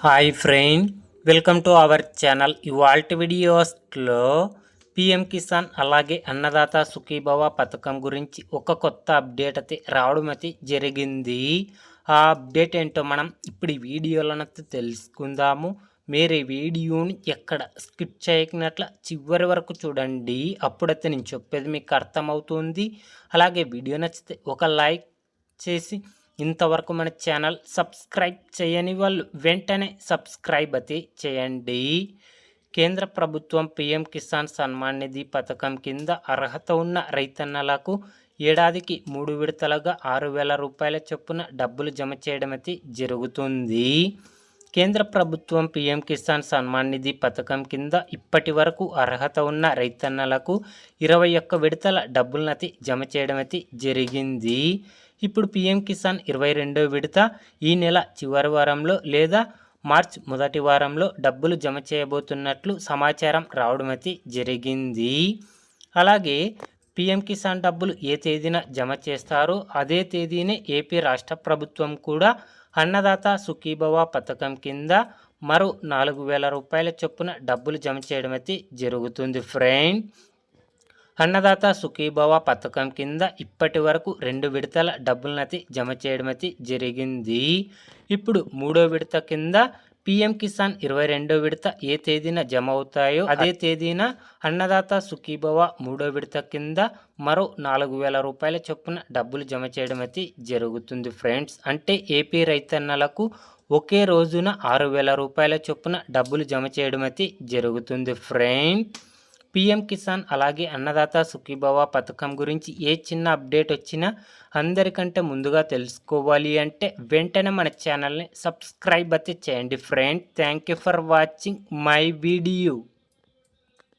Hi friend, welcome to our channel. ఇవాల్టి వీడియోస్లో PM Kisan అలాగే అన్నదాత సుఖీభవ పథకం గురించి ఒక కొత్త అప్డేట్ అయితే రావడం అయితే జరిగింది. ఆ అప్డేట్ ఏంటో మనం ఇప్పుడు ఈ వీడియోలోనైతే తెలుసుకుందాము. మీరు ఈ వీడియోని ఎక్కడ స్కిప్ చేయకున్నట్ల చివరి వరకు చూడండి, అప్పుడైతే నేను చెప్పేది మీకు అర్థమవుతుంది. అలాగే వీడియో నచ్చితే ఒక లైక్ చేసి ఇంతవరకు మన ఛానల్ సబ్స్క్రైబ్ చేయని వాళ్ళు వెంటనే సబ్స్క్రైబ్ అయితే చేయండి. కేంద్ర ప్రభుత్వం పిఎం కిసాన్ సన్మాన్ నిధి పథకం కింద అర్హత ఉన్న రైతన్నలకు ఏడాదికి 3 విడతలుగా 6,000 రూపాయల చొప్పున డబ్బులు జమ చేయడం అయితే జరుగుతుంది. కేంద్ర ప్రభుత్వం పిఎం కిసాన్ సన్మాన్ నిధి పథకం కింద ఇప్పటి వరకు అర్హత ఉన్న రైతన్నలకు 21 విడతల డబ్బులనైతే జమ చేయడం అయితే జరిగింది. ఇప్పుడు పిఎం కిసాన్ 22వ విడత ఈ నెల చివరి వారంలో లేదా మార్చ్ మొదటి వారంలో డబ్బులు జమ చేయబోతున్నట్లు సమాచారం రావడం అయితే జరిగింది. అలాగే పిఎం కిసాన్ డబ్బులు ఏ తేదీన జమ చేస్తారో అదే తేదీనే ఏపీ రాష్ట్ర ప్రభుత్వం కూడా అన్నదాత సుఖీభవ పథకం కింద మరో 4,000 రూపాయల చొప్పున డబ్బులు జమ చేయడం అయితే జరుగుతుంది. ఫ్రెండ్, అన్నదాత సుఖీభవ పథకం కింద ఇప్పటి వరకు 2 విడతల డబ్బులనైతే జమ చేయడం అయితే జరిగింది. ఇప్పుడు 3వ విడత కింద పిఎం కిసాన్ 22వ విడత ఏ తేదీన జమ అవుతాయో అదే తేదీన అన్నదాత సుఖీభవ 3వ విడత కింద మరో 4,000 రూపాయల చొప్పున డబ్బులు జమ చేయడం అయితే జరుగుతుంది. ఫ్రెండ్స్, అంటే ఏపీ రైతన్నలకు ఒకే రోజున 6,000 రూపాయల చొప్పున డబ్బులు జమ చేయడం అయితే జరుగుతుంది. ఫ్రెండ్, పిఎం కిసాన్ అలాగే అన్నదాత సుఖీభవ పథకం గురించి ఏ చిన్న అప్డేట్ వచ్చినా అందరికంటే ముందుగా తెలుసుకోవాలి అంటే వెంటనే మన ఛానల్ని సబ్స్క్రైబ్ అయితే చేయండి. Friend, thank you for watching my video.